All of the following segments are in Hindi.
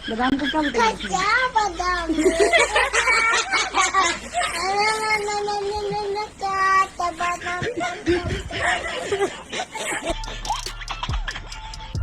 बादाम को क्या बोलते हैं? कच्चा बादाम। कच्चा बादाम।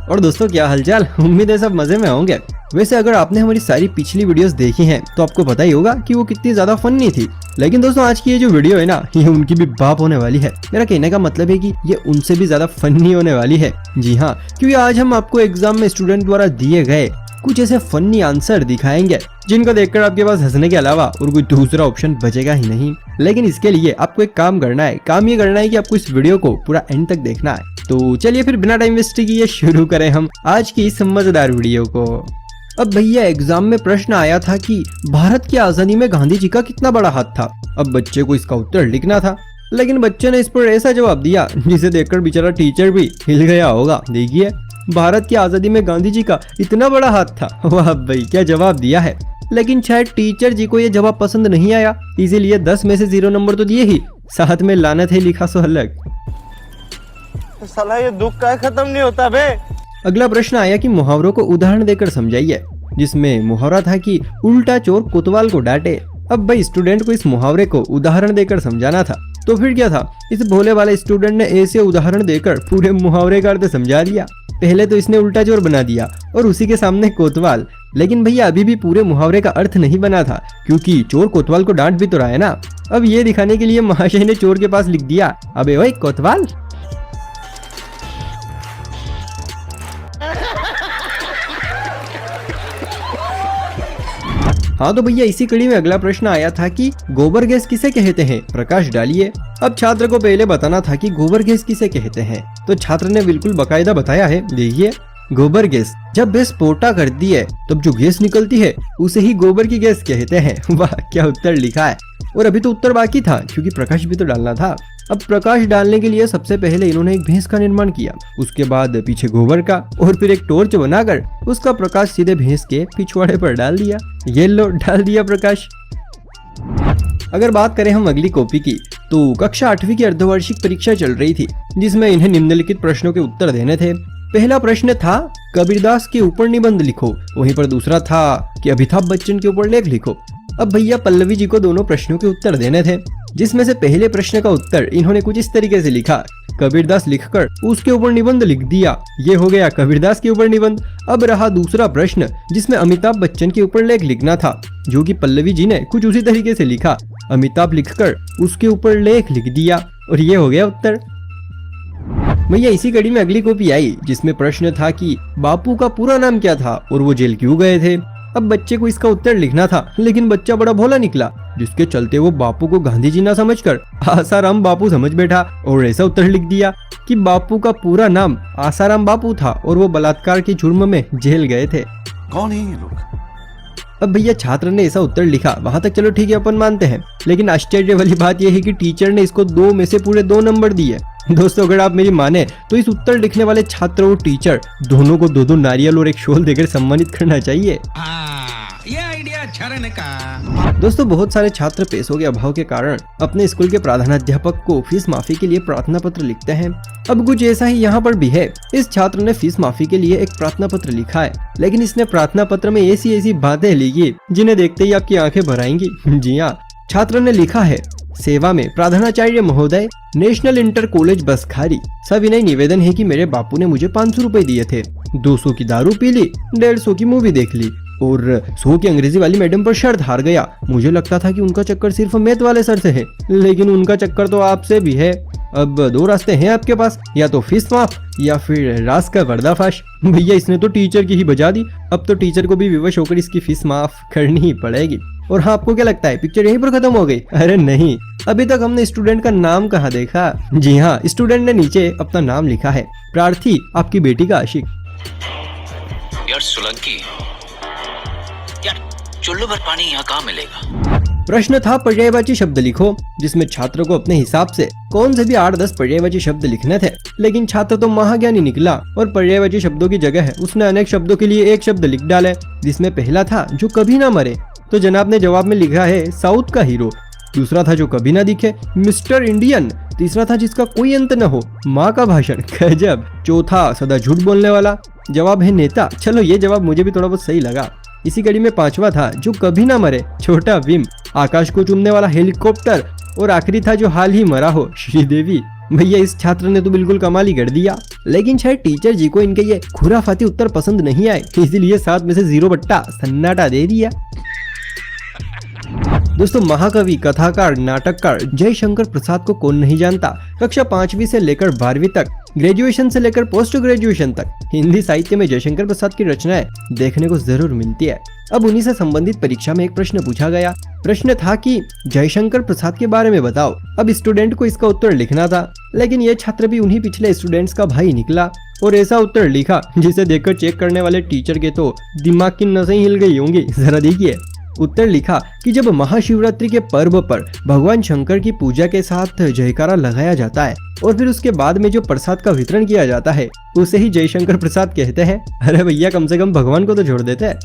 और दोस्तों क्या हालचाल, उम्मीद है सब मजे में होंगे। वैसे अगर आपने हमारी सारी पिछली वीडियोस देखी हैं तो आपको पता ही होगा कि वो कितनी ज्यादा फनी थी। लेकिन दोस्तों आज की ये जो वीडियो है ना, ये उनकी भी बाप होने वाली है। मेरा कहने का मतलब है कि ये उनसे भी ज्यादा फनी होने वाली है। जी हाँ, क्योंकि आज हम आपको एग्जाम में स्टूडेंट द्वारा दिए गए कुछ ऐसे फनी आंसर दिखाएंगे जिनको देखकर आपके पास हंसने के अलावा और कोई दूसरा ऑप्शन बचेगा ही नहीं। लेकिन इसके लिए आपको एक काम करना है, काम ये करना है कि आपको इस वीडियो को पूरा एंड तक देखना है। तो चलिए फिर बिना टाइम वेस्ट किए शुरू करें हम आज की इस मजेदार वीडियो को। अब भैया एग्जाम में प्रश्न आया था कि भारत की आजादी में गांधी जी का कितना बड़ा हाथ था। अब बच्चे को इसका उत्तर लिखना था, लेकिन बच्चे ने इस पर ऐसा जवाब दिया जिसे देखकर बेचारा टीचर भी हिल गया होगा। देखिए, भारत की आजादी में गांधी जी का इतना बड़ा हाथ था। वाह भाई क्या जवाब दिया है। लेकिन शायद टीचर जी को ये जवाब पसंद नहीं आया, इसीलिए 10 में से 0 नंबर तो दिए ही, साथ में लानत है लिखा सो अलग। साला ये दुख का खत्म नहीं होता बे। अगला प्रश्न आया कि मुहावरों को उदाहरण देकर समझाइए, जिसमें मुहावरा था कि उल्टा चोर कोतवाल को डांटे। अब भाई स्टूडेंट को इस मुहावरे को उदाहरण देकर समझाना था, तो फिर क्या था, इस भोले वाले स्टूडेंट ने ऐसे उदाहरण देकर पूरे मुहावरे का अर्थ समझा दिया। पहले तो इसने उल्टा चोर बना दिया और उसी के सामने कोतवाल। लेकिन भैया अभी भी पूरे मुहावरे का अर्थ नहीं बना था, क्योंकि चोर कोतवाल को डांट भी तो रहा है ना। अब ये दिखाने के लिए महाशय ने चोर के पास लिख दिया, अबे ओए कोतवाल। हाँ तो भैया इसी कड़ी में अगला प्रश्न आया था कि गोबर गैस किसे कहते हैं, प्रकाश डालिए। अब छात्र को पहले बताना था कि गोबर गैस किसे कहते हैं, तो छात्र ने बिल्कुल बकायदा बताया है। देखिए, गोबर गैस, जब भैंस पोटा करती है तब जो गैस निकलती है उसे ही गोबर की गैस कहते हैं। वाह क्या उत्तर लिखा है। और अभी तो उत्तर बाकी था, क्योंकि प्रकाश भी तो डालना था। अब प्रकाश डालने के लिए सबसे पहले इन्होंने एक भैंस का निर्माण किया, उसके बाद पीछे गोबर का, और फिर एक टॉर्च बनाकर उसका प्रकाश सीधे भैंस के पिछवाड़े पर डाल दिया। ये लो, डाल दिया प्रकाश। अगर बात करें हम अगली कॉपी की, तो कक्षा 8वीं की अर्धवार्षिक परीक्षा चल रही थी, जिसमें इन्हें निम्नलिखित प्रश्नों के उत्तर देने थे। पहला प्रश्न था कबीरदास के ऊपर निबंध लिखो, वहीं पर दूसरा था कि अमिताभ बच्चन के ऊपर लेख लिखो। अब भैया पल्लवी जी को दोनों प्रश्नों के उत्तर देने थे, जिसमें से पहले प्रश्न का उत्तर इन्होंने कुछ इस तरीके से लिखा, कबीरदास लिखकर उसके ऊपर निबंध लिख दिया। ये हो गया कबीरदास के ऊपर निबंध। अब रहा दूसरा प्रश्न, जिसमें अमिताभ बच्चन के ऊपर लेख लिखना था, जो कि पल्लवी जी ने कुछ उसी तरीके से लिखा, अमिताभ लिखकर उसके ऊपर लेख लिख दिया, और ये हो गया उत्तर। भैया इसी कड़ी में अगली कॉपी आई, जिसमें प्रश्न था कि बापू का पूरा नाम क्या था और वो जेल क्यों गए थे। अब बच्चे को इसका उत्तर लिखना था, लेकिन बच्चा बड़ा भोला निकला, जिसके चलते वो बापू को गांधी जी ना समझकर आसाराम बापू समझ बैठा और ऐसा उत्तर लिख दिया कि बापू का पूरा नाम आसाराम बापू था और वो बलात्कार के जुर्म में जेल गए थे। कौन है ये लोग? अब भैया छात्र ने ऐसा उत्तर लिखा, वहां तक चलो ठीक है, अपन मानते हैं। लेकिन आश्चर्य वाली बात यह है कि टीचर ने इसको 2 में से पूरे 2 नंबर दिए। दोस्तों अगर आप मेरी माने तो इस उत्तर लिखने वाले छात्र और टीचर दोनों को 2-2 नारियल और एक शॉल देकर सम्मानित करना चाहिए। ये आइडिया अच्छा रहने का। दोस्तों बहुत सारे छात्र पैसों के अभाव के कारण अपने स्कूल के प्रधानाध्यापक को फीस माफी के लिए प्रार्थना पत्र लिखते हैं। अब कुछ ऐसा ही यहाँ पर भी है। इस छात्र ने फीस माफी के लिए एक प्रार्थना पत्र लिखा है, लेकिन इसने प्रार्थना पत्र में ऐसी बातें लिखी जिन्हें देखते ही आपकी आंखें भर आएंगी। जी हाँ, छात्र ने लिखा है, सेवा में प्रधानाचार्य महोदय, नेशनल इंटर कॉलेज बसखारी, सविनय निवेदन है कि मेरे बापू ने मुझे 500 रुपए दिए थे, 200 की दारू पी ली, 150 की मूवी देख ली और 100 की अंग्रेजी वाली मैडम पर शर्त हार गया। मुझे लगता था कि उनका चक्कर सिर्फ मैथ वाले सर से है, लेकिन उनका चक्कर तो आपसे भी है। अब 2 रास्ते हैं आपके पास, या तो फीस माफ या फिर राज का पर्दाफाश। भैया इसने तो टीचर की ही बजा दी, अब तो टीचर को भी विवश होकर इसकी फीस माफ करनी ही पड़ेगी। और हाँ, आपको क्या लगता है पिक्चर यहीं पर खत्म हो गई? अरे नहीं, अभी तक हमने स्टूडेंट का नाम कहाँ देखा। जी हाँ, स्टूडेंट ने नीचे अपना नाम लिखा है, प्रार्थी आपकी बेटी का आशिक। यार सोलंकी, यार चुल्लू भर पानी यहाँ कहाँ मिलेगा? प्रश्न था पर्यायवाची शब्द लिखो, जिसमें छात्र को अपने हिसाब से कौन से भी 8-10 पर्यायवाची शब्द लिखने थे। लेकिन छात्र तो महाज्ञानी निकला और पर्यायवाची शब्दों की जगह उसने अनेक शब्दों के लिए एक शब्द लिख डाले, जिसमें पहला था जो कभी ना मरे, तो जनाब ने जवाब में लिखा है साउथ का हीरो। दूसरा था जो कभी ना दिखे, मिस्टर इंडियन। तीसरा था जिसका कोई अंत न हो, माँ का भाषण, गजब। चौथा सदा झूठ बोलने वाला, जवाब है नेता। चलो ये जवाब मुझे भी थोड़ा बहुत सही लगा। इसी कड़ी में पांचवा था जो कभी ना मरे, छोटा भीम, आकाश को चूमने वाला हेलीकॉप्टर, और आखिरी था जो हाल ही मरा हो, श्रीदेवी। भैया इस छात्र ने तो बिल्कुल कमाल ही कर दिया, लेकिन शायद टीचर जी को इनके ये खुराफाती उत्तर पसंद नहीं आए, इसीलिए 7 में से 0 बट्टा सन्नाटा दे दिया। दोस्तों, महाकवि, कथाकार, नाटककार जयशंकर प्रसाद को कौन नहीं जानता। कक्षा 5वीं से लेकर 12वीं तक, ग्रेजुएशन से लेकर पोस्ट ग्रेजुएशन तक हिंदी साहित्य में जयशंकर प्रसाद की रचनाएं देखने को जरूर मिलती है। अब उन्हीं से संबंधित परीक्षा में एक प्रश्न पूछा गया। प्रश्न था कि जयशंकर प्रसाद के बारे में बताओ। अब स्टूडेंट को इसका उत्तर लिखना था, लेकिन ये छात्र भी उन्हीं पिछले स्टूडेंट्स का भाई निकला और ऐसा उत्तर लिखा जिसे देखकर चेक करने वाले टीचर के तो दिमाग की नसें हिल गई होंगी। जरा देखिए, उत्तर लिखा कि जब महाशिवरात्रि के पर्व पर भगवान शंकर की पूजा के साथ जयकारा लगाया जाता है और फिर उसके बाद में जो प्रसाद का वितरण किया जाता है उसे ही जयशंकर प्रसाद कहते हैं। अरे भैया, कम से कम भगवान को तो छोड़ देते हैं।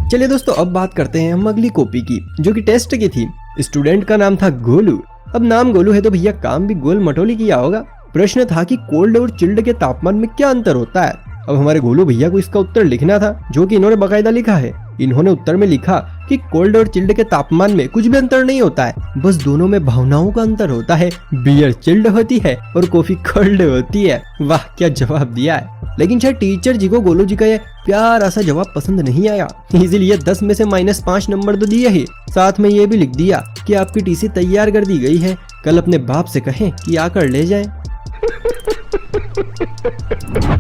चलिए दोस्तों, अब बात करते हैं हम अगली कॉपी की, जो कि टेस्ट की थी। स्टूडेंट का नाम था गोलू। अब नाम गोलू है तो भैया काम भी गोल मटोली किया होगा। प्रश्न था कि कोल्ड और चिल्ड के तापमान में क्या अंतर होता है। अब हमारे गोलू भैया को इसका उत्तर लिखना था, जो कि इन्होंने बकायदा लिखा है। इन्होंने उत्तर में लिखा कि कोल्ड और चिल्ड के तापमान में कुछ भी अंतर नहीं होता है, बस दोनों में भावनाओं का अंतर होता है। बियर चिल्ड होती है और कॉफी कोल्ड होती है। वाह, क्या जवाब दिया है। लेकिन शायद टीचर जी को गोलू जी का ये प्यारा सा जवाब पसंद नहीं आया, इसीलिए 10 में से -5 नंबर तो दिए ही, साथ में ये भी लिख दिया कि आपकी टीसी तैयार कर दी गई है, कल अपने बाप से कहें कि आकर ले जाए।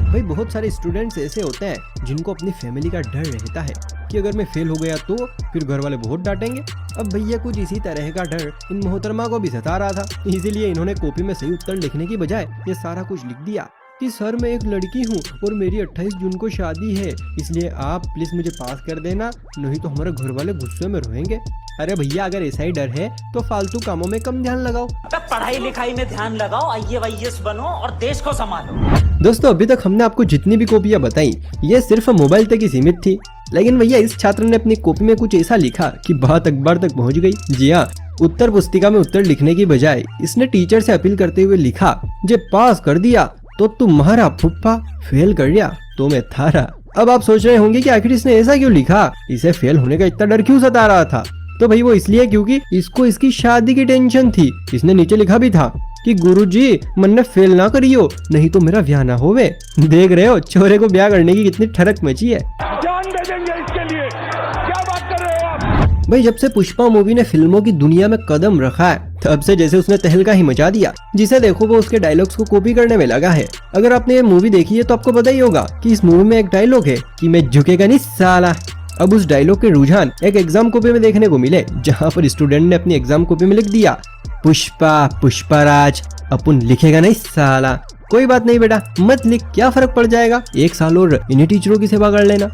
भाई, बहुत सारे स्टूडेंट्स ऐसे होते हैं जिनको अपनी फैमिली का डर रहता है कि अगर मैं फेल हो गया तो फिर घर वाले बहुत डांटेंगे। अब भैया कुछ इसी तरह का डर इन मोहतरमा को भी सता रहा था, इसीलिए इन्होंने कॉपी में सही उत्तर लिखने की बजाय ये सारा कुछ लिख दिया कि सर मैं एक लड़की हूँ और मेरी 28 जून को शादी है, इसलिए आप प्लीज मुझे पास कर देना, नहीं तो हमारे घर वाले गुस्से में रोएंगे। अरे भैया, अगर ऐसा ही डर है तो फालतू कामों में कम ध्यान लगाओ, पढ़ाई लिखाई में ध्यान लगाओ, IAS बनो और देश को संभालो। दोस्तों, अभी तक हमने आपको जितनी भी कॉपियां बताई ये सिर्फ मोबाइल तक ही सीमित थी, लेकिन भैया इस छात्र ने अपनी कॉपी में कुछ ऐसा लिखा कि बात अखबार तक पहुंच गई। जी हाँ, उत्तर पुस्तिका में उत्तर लिखने की बजाय इसने टीचर से अपील करते हुए लिखा, जे पास कर दिया तो तुम्हारा फुफ्फा, फेल कर दिया तो मैं थारा। अब आप सोच रहे होंगे कि आखिर इसने ऐसा क्यों लिखा, इसे फेल होने का इतना डर क्यों सता रहा था। तो भाई वो इसलिए क्योंकि इसको इसकी शादी की टेंशन थी। इसने नीचे लिखा भी था कि गुरुजी मन ने फेल ना करियो, नहीं तो मेरा ब्याह ना होवे। देख रहे हो छोरे को ब्याह करने की कितनी ठरक मची है। जान दे देंगे इसके लिए, क्या बात कर रहे हो आप। भाई, जब से पुष्पा मूवी ने फिल्मों की दुनिया में कदम रखा है तब से जैसे उसने तहलका ही मचा दिया। जिसे देखो वो उसके डायलॉग्स को कॉपी करने में लगा है। अगर आपने ये मूवी देखी है तो आपको पता ही होगा कि इस मूवी में एक डायलॉग है कि मैं झुकेगा नहीं साला। अब उस डायलॉग के रुझान एक एग्जाम कॉपी में देखने को मिले, जहाँ पर स्टूडेंट ने अपनी एग्जाम कॉपी में लिख दिया, पुष्पा पुष्पराज, अपन लिखेगा नहीं साला। कोई बात नहीं बेटा, मत लिख, क्या फर्क पड़ जाएगा, 1 साल और इन्हीं टीचरों की सेवा कर लेना।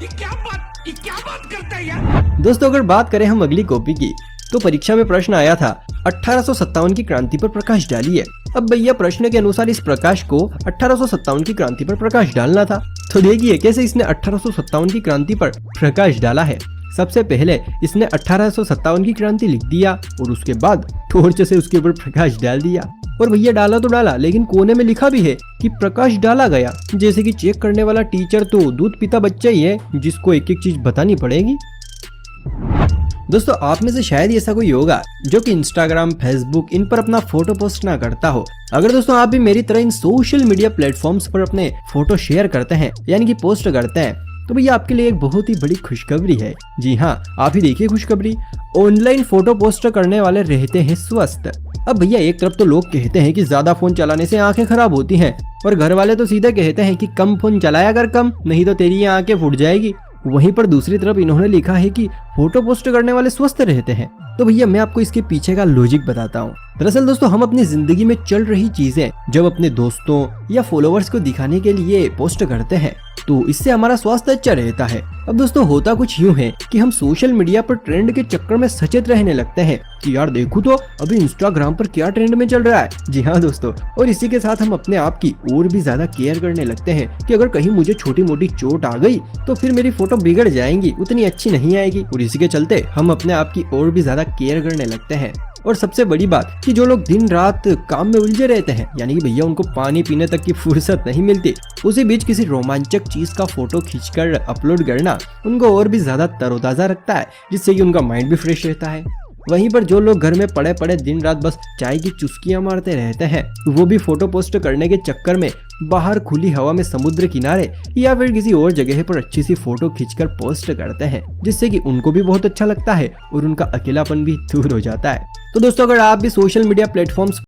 ये क्या बात करता है यार। दोस्तों, अगर बात करें हम अगली कॉपी की तो परीक्षा में प्रश्न आया था 1857 की क्रांति पर प्रकाश डालिए। अब भैया प्रश्न के अनुसार इस प्रकाश को 1857 की क्रांति पर प्रकाश डालना था। तो देखिए कैसे इसने 1857 की क्रांति पर प्रकाश डाला है। सबसे पहले इसने 1857 की क्रांति लिख दिया और उसके बाद टॉर्च से उसके ऊपर प्रकाश डाल दिया। और भैया डाला तो डाला, लेकिन कोने में लिखा भी है कि प्रकाश डाला गया। जैसे कि चेक करने वाला टीचर तो दूध पीता बच्चा ही है जिसको एक एक चीज बतानी पड़ेगी। दोस्तों, आप में से शायद ऐसा कोई होगा जो कि इंस्टाग्राम, फेसबुक इन पर अपना फोटो पोस्ट ना करता हो। अगर दोस्तों आप भी मेरी तरह इन सोशल मीडिया प्लेटफॉर्म्स पर अपने फोटो शेयर करते हैं, यानी कि पोस्ट करते हैं, तो भैया आपके लिए एक बहुत ही बड़ी खुशखबरी है। जी हाँ, आप ही देखिए खुशखबरी, ऑनलाइन फोटो पोस्ट करने वाले रहते हैं स्वस्थ। अब भैया एक तरफ तो लोग कहते हैं कि ज्यादा फोन चलाने से आंखें खराब होती हैं, और घर वाले तो सीधे कहते हैं कि कम फोन चलाया कर, कम नहीं तो तेरी आंखें फूट जाएगी। वहीं पर दूसरी तरफ इन्होंने लिखा है कि फोटो पोस्ट करने वाले स्वस्थ रहते हैं। तो भैया मैं आपको इसके पीछे का लॉजिक बताता हूँ। दरअसल दोस्तों, हम अपनी जिंदगी में चल रही चीजें जब अपने दोस्तों या फॉलोअर्स को दिखाने के लिए पोस्ट करते हैं तो इससे हमारा स्वास्थ्य अच्छा रहता है। अब दोस्तों होता कुछ यूँ है कि हम सोशल मीडिया पर ट्रेंड के चक्कर में सचेत रहने लगते हैं कि यार देखो तो अभी इंस्टाग्राम पर क्या ट्रेंड में चल रहा है। जी हाँ दोस्तों, और इसी के साथ हम अपने आप की और भी ज्यादा केयर करने लगते हैं कि अगर कहीं मुझे छोटी मोटी चोट आ गई तो फिर मेरी फोटो बिगड़ जाएंगी, उतनी अच्छी नहीं आएगी, और इसी के चलते हम अपने आप की और भी ज्यादा केयर करने लगते हैं। और सबसे बड़ी बात कि जो लोग दिन रात काम में उलझे रहते हैं, यानी कि भैया उनको पानी पीने तक की फुर्सत नहीं मिलती, उसी बीच किसी रोमांचक चीज का फोटो खींचकर अपलोड करना उनको और भी ज्यादा तरोताजा रखता है, जिससे कि उनका माइंड भी फ्रेश रहता है। वहीं पर जो लोग घर में पड़े पड़े दिन रात बस चाय की चुस्कियां मारते रहते हैं, वो भी फोटो पोस्ट करने के चक्कर में बाहर खुली हवा में समुद्र किनारे या फिर किसी और जगह पर अच्छी सी फोटो खींचकर पोस्ट करते हैं, जिससे कि उनको भी बहुत अच्छा लगता है और उनका अकेलापन भी दूर हो जाता है। तो दोस्तों, अगर आप भी सोशल मीडिया प्लेटफॉर्म्स